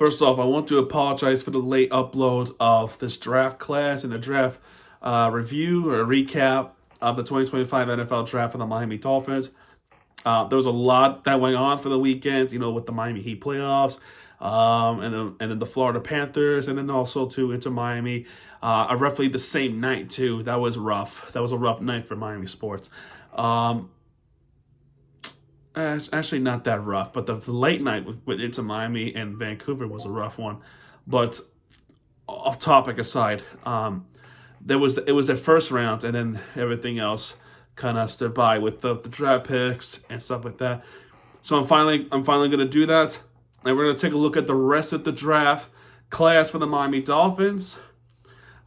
First off, I want to apologize for the late upload of this draft class and the draft review or recap of the 2025 NFL Draft for the Miami Dolphins. There was a lot that went on for the weekend, with the Miami Heat playoffs, and then the Florida Panthers, and then also too into Miami, roughly the same night too. That was rough. That was a rough night for Miami sports. It's actually not that rough, but the late night with into Miami and Vancouver was a rough one. But off topic aside, it was that first round, and then everything else kind of stood by with the draft picks and stuff like that. So I'm finally gonna do that, and we're gonna take a look at the rest of the draft class for the Miami Dolphins.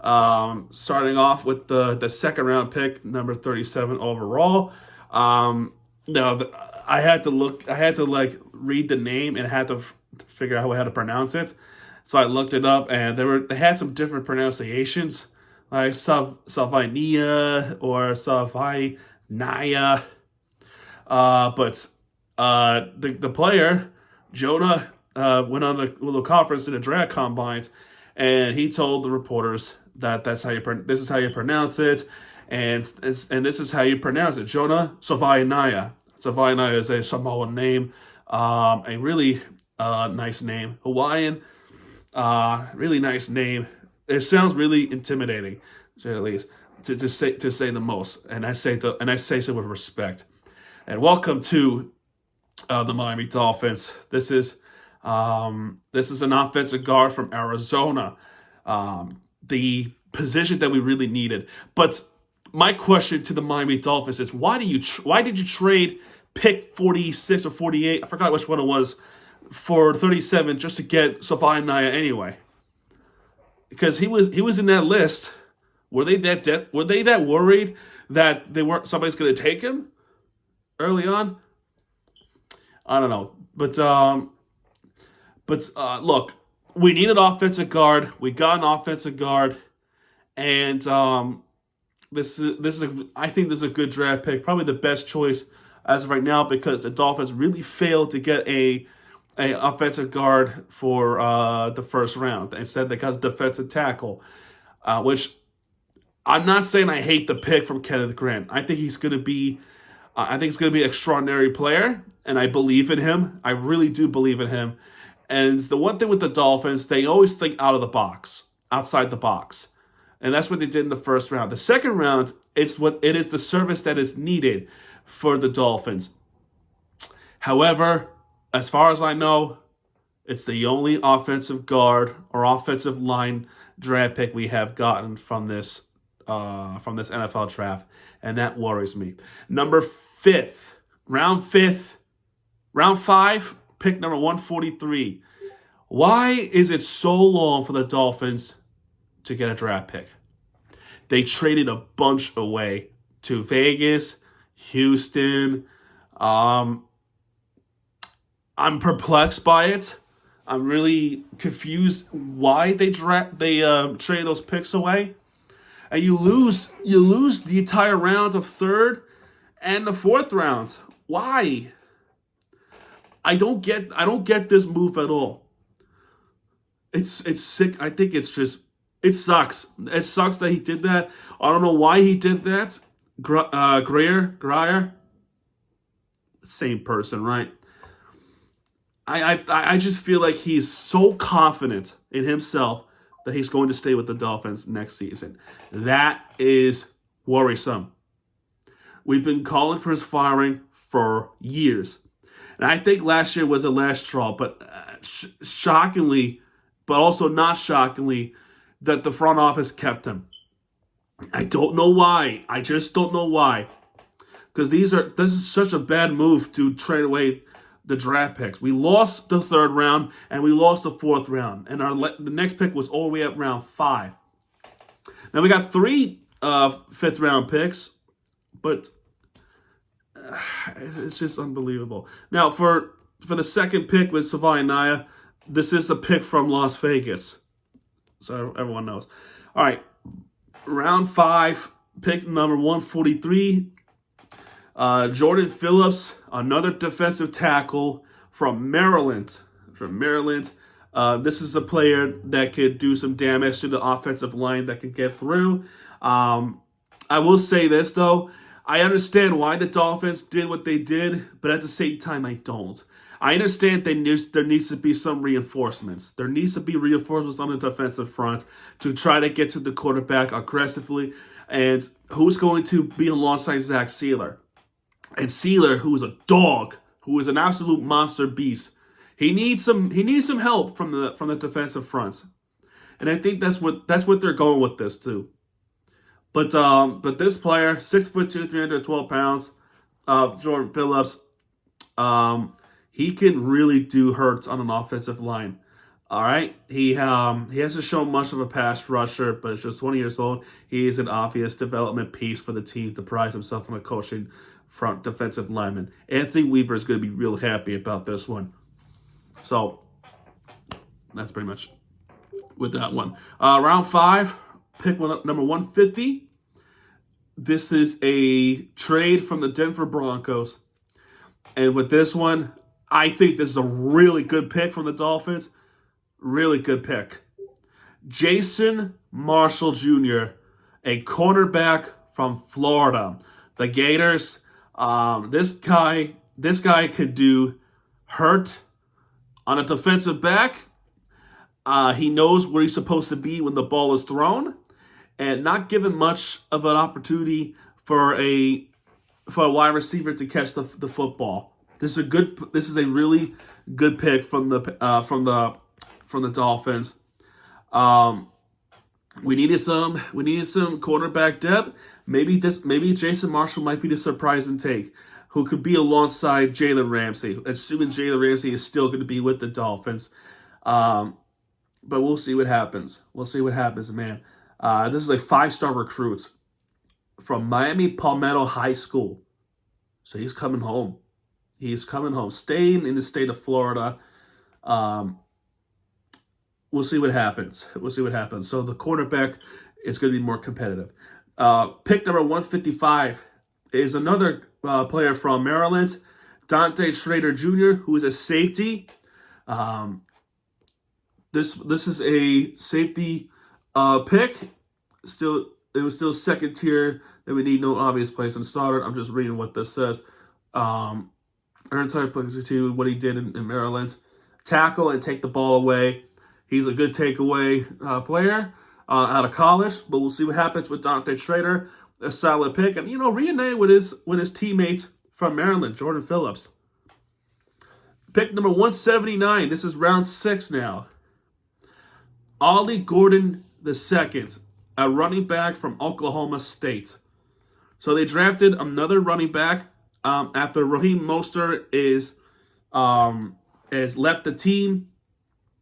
Starting off with the second round pick, number 37 overall. Now I had to read the name and had to figure out how to pronounce it. So I looked it up, and they had some different pronunciations, like Salvinia or Salvinaya. But the player Jonah went on a little conference in the draft combines, and he told the reporters that this is how you pronounce it, and this is how you pronounce it, Jonah Salvinaya. Savannah is a Samoan name, a really nice name, Hawaiian, really nice name. It sounds really intimidating, to say the least, to say the most, and I say so with respect. And welcome to the Miami Dolphins. This is an offensive guard from Arizona, the position that we really needed. But my question to the Miami Dolphins is, why did you trade pick 46 or 48, I forgot which one it was, for 37 just to get Savannah anyway? Because he was in that list. Were they that worried that somebody's going to take him early on? I don't know. But look, we needed offensive guard. We got an offensive guard, and I think this is a good draft pick, probably the best choice as of right now, because the Dolphins really failed to get a offensive guard for the first round. Instead, they got a defensive tackle, which I'm not saying I hate the pick from Kenneth Grant. I think he's going to be an extraordinary player, and I believe in him. I really do believe in him. And the one thing with the Dolphins, they always think outside the box. And that's what they did in the first round. The second round, it is the service that is needed for the Dolphins. However, as far as I know, it's the only offensive guard or offensive line draft pick we have gotten from this NFL draft, and that worries me. Round 5, pick number 143. Why is it so long for the Dolphins to get a draft pick? They traded a bunch away to Vegas, Houston. I'm perplexed by it. I'm really confused why they trade those picks away, and you lose the entire round of third and the fourth round. Why? I don't get this move at all. It's sick. I think it sucks. It sucks that he did that. I don't know why he did that. Grier, same person, right? I just feel like he's so confident in himself that he's going to stay with the Dolphins next season. That is worrisome. We've been calling for his firing for years. And I think last year was the last straw, but shockingly, but also not shockingly, that the front office kept him. I don't know why. I just don't know why. Because this is such a bad move to trade away the draft picks. We lost the third round and we lost the fourth round, and the next pick was all the way up round 5. Now we got 3 fifth round picks, but it's just unbelievable. Now for the second pick with Savannah, this is the pick from Las Vegas, so everyone knows. All right, round 5, pick number 143. Jordan Phillips, another defensive tackle from Maryland. This is a player that could do some damage to the offensive line that can get through. I will say this, though. I understand why the Dolphins did what they did, but at the same time, I don't. I understand there needs to be some reinforcements. There needs to be reinforcements on the defensive front to try to get to the quarterback aggressively. And who's going to be alongside Zach Sealer? And Sealer, who is a dog, who is an absolute monster beast, he needs some help from the defensive front. And I think that's what they're going with this too. But this player, 6'2", 312 pounds, Jordan Phillips, he can really do hurts on an offensive line. All right, he hasn't shown much of a pass rusher, but he's just 20 years old. He is an obvious development piece for the team to prize himself from a coaching front defensive lineman. Anthony Weaver is going to be real happy about this one. So that's pretty much with that one. Round 5, pick number 150. This is a trade from the Denver Broncos. And with this one, I think this is a really good pick from the Dolphins. Really good pick. Jason Marshall Jr., a cornerback from Florida. The Gators. This guy could do hurt on a defensive back. He knows where he's supposed to be when the ball is thrown, and not given much of an opportunity for a wide receiver to catch the football. This is a really good pick from the Dolphins. We needed some cornerback depth. Maybe Jason Marshall might be the surprising take, who could be alongside Jalen Ramsey, assuming Jalen Ramsey is still going to be with the Dolphins. But we'll see what happens. We'll see what happens, man. This is a 5-star recruit from Miami Palmetto High School. So he's coming home. Staying in the state of Florida. We'll see what happens. So the quarterback is going to be more competitive. Pick number 155 is another player from Maryland, Dante Schrader Jr., who is a safety. This is a safety pick. It was still second tier. That we need no obvious place and starter. I'm just reading what this says. Earned type to what he did in Maryland. Tackle and take the ball away. He's a good takeaway player out of college, but we'll see what happens with Dante Schrader. A solid pick, and reunite with his teammates from Maryland, Jordan Phillips. Pick number 179. This is round 6 now. Ollie Gordon II, a running back from Oklahoma State. So they drafted another running back after Raheem Mostert has left the team.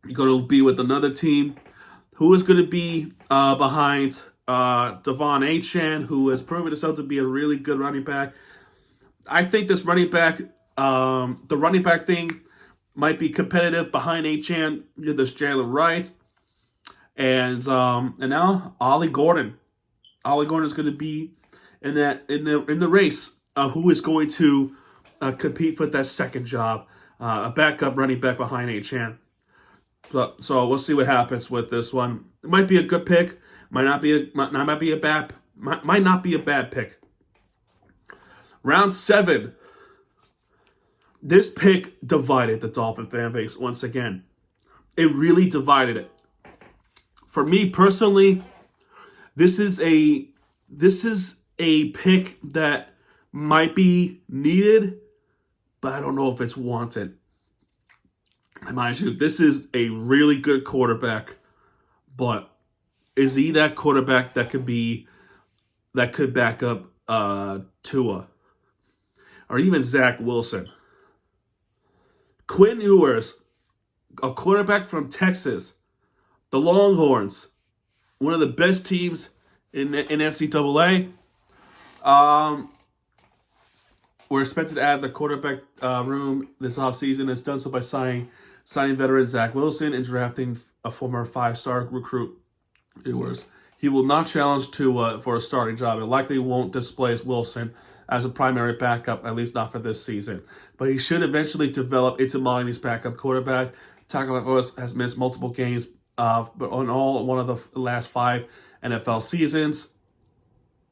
He's going to be with another team. Who is going to be behind Devon Achane, who has proven himself to be a really good running back. I think this running back, the running back thing might be competitive behind Achane. There's Jalen Wright. And now Ollie Gordon. Ollie Gordon is going to be in the race who is going to compete for that second job, a backup running back behind Achane. So we'll see what happens with this one. It might be a good pick. Might not be a bad pick. Round 7. This pick divided the Dolphin fan base once again. It really divided it. For me personally, this is a pick that might be needed, but I don't know if it's wanted. Mind you, this is a really good quarterback, but is he that quarterback that could back up Tua or even Zach Wilson? Quinn Ewers, a quarterback from Texas, the Longhorns, one of the best teams in NCAA. We're expected to add the quarterback room this offseason. It's done so by signing veteran Zach Wilson and drafting a former 5-star recruit, Ewers. He will not challenge Tua for a starting job and likely won't displace Wilson as a primary backup, at least not for this season. But he should eventually develop into Miami's backup quarterback. Tagovailoa has missed multiple games, but on one of the last 5 NFL seasons.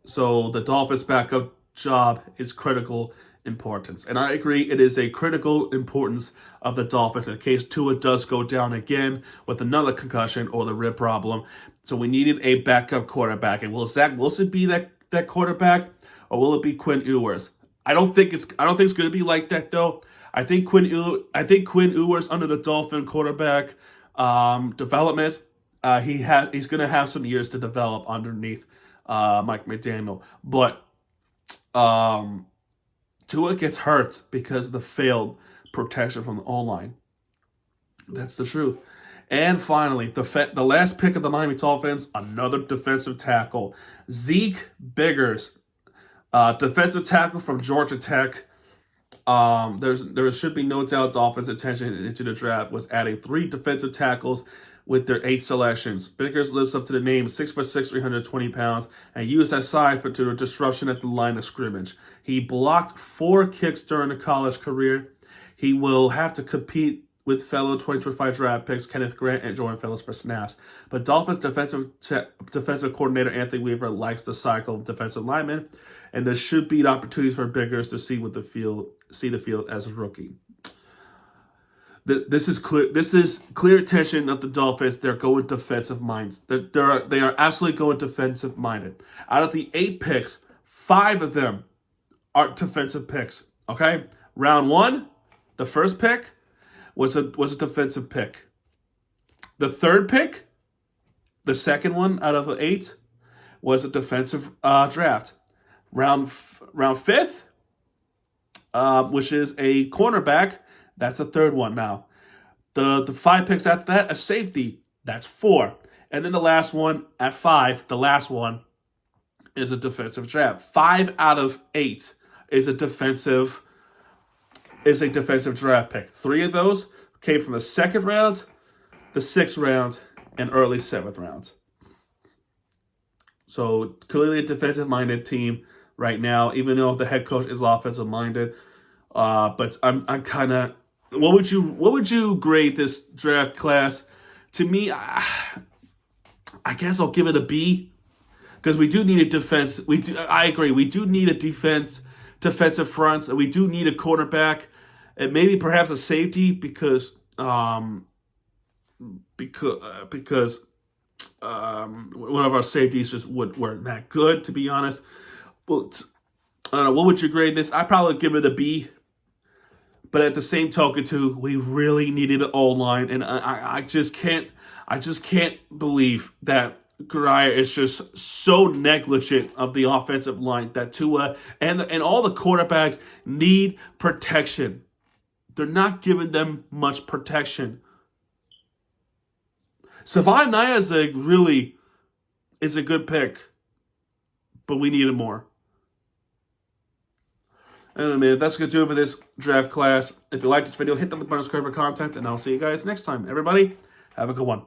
So the Dolphins' backup job is critical importance. And I agree, it is a critical importance of the Dolphins in case Tua does go down again with another concussion or the rib problem. So we needed a backup quarterback. And will Zach Wilson be that quarterback, or will it be Quinn Ewers? I don't think it's going to be like that though. I think Quinn Ewers under the Dolphin quarterback development. He's going to have some years to develop underneath Mike McDaniel, but Tua gets hurt because of the failed protection from the O-line. That's the truth. And finally, the last pick of the Miami Dolphins, another defensive tackle, Zeke Biggers, defensive tackle from Georgia Tech. There should be no doubt Dolphins' intention into the draft was adding 3 defensive tackles with their 8 selections. Biggers lives up to the name, 6'6", 320 pounds, and used that size to a disruption at the line of scrimmage. He blocked 4 kicks during the college career. He will have to compete with fellow 2025 draft picks Kenneth Grant and Jordan Phillips for snaps. But Dolphins defensive coordinator Anthony Weaver likes the cycle of defensive linemen, and there should be opportunities for Biggers to see the field as a rookie. This is clear. This is clear attention of the Dolphins. They're going defensive minds. They are absolutely going defensive minded. Out of the 8 picks, 5 of them are defensive picks. Okay, round 1, the first pick was a defensive pick. The third pick, the second one out of the 8, was a defensive draft. Round 5th, which is a cornerback. That's a third one now. The 5 picks after that, a safety. That's 4. And then the last one at 5, the last one is a defensive draft. 5 out of 8 is a defensive draft pick. 3 of those came from the 2nd round, the 6th round, and early 7th round. So clearly a defensive-minded team right now, even though the head coach is offensive-minded. But I'm kind of. What would you grade this draft class? To me, I guess I'll give it a B, because we do need a defense. I agree. We do need a defensive front, and we do need a quarterback, and maybe perhaps a safety because one of our safeties just weren't that good, to be honest. But I don't know. What would you grade this? I'd probably give it a B. But at the same token, too, we really needed an O-line, and I just can't believe that Grier is just so negligent of the offensive line that Tua and all the quarterbacks need protection. They're not giving them much protection. Savai is a good pick, but we needed more. Anyway, man, that's going to do it for this draft class. If you like this video, hit the like button, subscribe for content, and I'll see you guys next time. Everybody, have a good one.